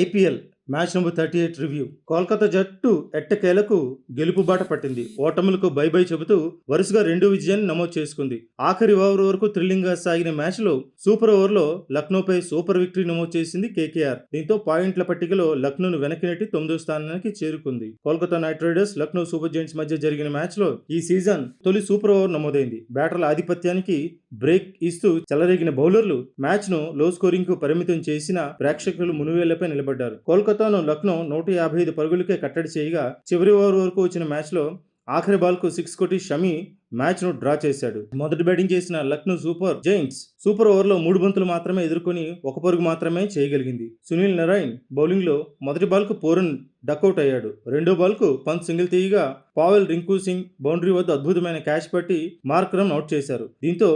IPL match number 38 review. Kolkata జట్టు ఎట్టకేలకు గెలుపు బాట పట్టింది. ఓటములకు బై బై చెబుతూ వరుసగా 2 విజయాన్ని నమోదు చేసుకుంది. ఆఖరి ఓవర్ వరకు థ్రిల్లింగ్ గా సాగిన మ్యాచ్ లో సూపర్ ఓవర్లో లక్నోపై సూపర్ విక్టరీ నమోదు చేసింది కేకేఆర్. దీంతో పాయింట్ల పట్టికలో లక్నోను వెనక్కి నెట్టి 9వ స్థానానికి చేరుకుంది. Kolkata night riders Lucknow super giants మధ్య జరిగిన మ్యాచ్ లో ఈ సీజన్ తొలి సూపర్ ఓవర్ నమోదైంది. బ్యాటర్ల ఆధిపత్యానికి బ్రేక్ ఇస్తూ చెలరేగిన బౌలర్లు మ్యాచ్ ను లో స్కోరింగ్ కు పరిమితం చేసిన ప్రేక్షకులు మునివేళ్లపై నిలబడ్డారు. కోల్కతాను లక్నో 155 పరుగులకే కట్టడి చేయగా చివరి ఓవర్ వరకు వచ్చిన మ్యాచ్ లో ఆఖరి బాల్ కు 6 కొట్టి షమి మ్యాచ్ ను డ్రా చేశాడు. మొదటి బ్యాటింగ్ చేసిన Lucknow super Giants super over లో 3 బంతులు మాత్రమే ఎదుర్కొని 1 పరుగు మాత్రమే చేయగలిగింది. సునీల్ నారాయణ్ బౌలింగ్ లో మొదటి బాల్ కు పూరన్ డకౌట్ అయ్యాడు. రెండో బాల్ కు పంత్ సింగిల్ తీయగా పావెల్ రింకు సింగ్ బౌండరీ వద్ద అద్భుతమైన క్యాచ్ పట్టి మార్కరమ్ అవుట్ చేశారు. దీంతో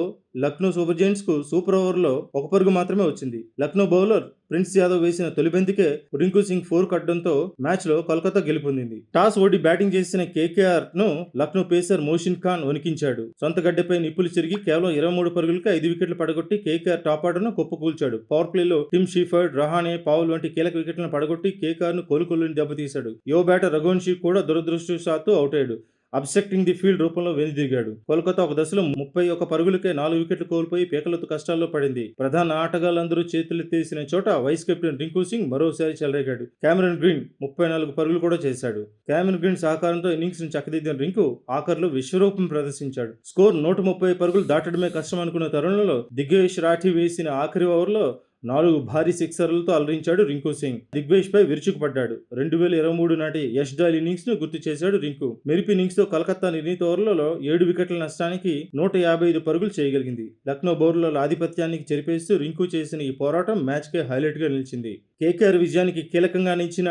లక్నో సూపర్ జైంట్స్ కు సూపర్ ఓవర్ లో 1 పరుగు మాత్రమే వచ్చింది. లక్నో బౌలర్ ప్రిన్స్ యాదవ్ వేసిన తొలి బంతికే రింకు సింగ్ 4 కట్టడంతో మ్యాచ్ లో కోల్కతా గెలుపొందింది. టాస్ ఓడి బ్యాటింగ్ చేసిన కేకేఆర్ ను లక్నో పేసర్ మోషిన్ ఖాన్ వణికించాడు. సొంత గడ్డపై నిప్పులు చెరిగి కేవలం 23 పరుగులకి 5 వికెట్లు పడగొట్టి కేకేఆర్ టాప్ ఆర్డర్ ను కుప్పకూల్చాడు. పవర్ ప్లేలో టిమ్ షీఫర్డ్, రహానే, పావెల్ వంటి కీలక వికెట్లను పడగొట్టి కేకేఆర్ ను కోలుకోలేని దెబ్బతీశాడు. యువ బ్యాటర్ రఘువంశీ కూడా దురదృష్టవశాత్తు అవుట్ అయ్యాడు. అబ్స్ట్రక్టింగ్ ది ఫీల్డ్ రూపంలో వెనుదిరిగాడు. కోల్కతా ఒక దశలో 31 పరుగులకే 4 వికెట్లు కోల్పోయి పేకలతో కష్టాల్లో పడింది. ప్రధాన ఆటగాళ్లందరూ చేతులెత్తేసిన చోట వైస్ కెప్టెన్ రింకు సింగ్ మరోసారి చెలరేగాడు. కెమెరన్ గ్రీన్ 34 పరుగులు కూడా చేశాడు. కెమెరన్ గ్రీన్ సహకారంతో ఇన్నింగ్స్ ను చక్కదిద్దిన రింకు ఆఖర్లో విశ్వరూపం ప్రదర్శించాడు. స్కోర్ 130 పరుగులు దాటడమే కష్టం అనుకున్న తరుణంలో దిగ్గేష్ రాఠీ వేసిన ఆఖరి ఓవర్లో 4 భారీ సిక్సర్లతో అలరించాడు రింకు సింగ్. దిగ్వేష్ పై విరుచుకుపడ్డాడు. 2023 నాటి యష్ డాల్ ఇన్నింగ్స్ ను గుర్తు చేశాడు రింకు. మెరిపి ఇన్నింగ్స్ తో కలకత్తా నిర్ణీత ఓవర్లలో 7 వికెట్ల నష్టానికి 155 పరుగులు చేయగలిగింది. లక్నో బౌలర్ల ఆధిపత్యానికి చెరిపేస్తూ రింకు చేసిన ఈ పోరాటం మ్యాచ్ కే హైలైట్ గా నిలిచింది. కేకేఆర్ విజయానికి కీలకంగా నిలిచిన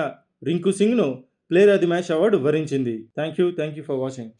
రింకు సింగ్ ను player of the match award వరించింది. Thank you for watching.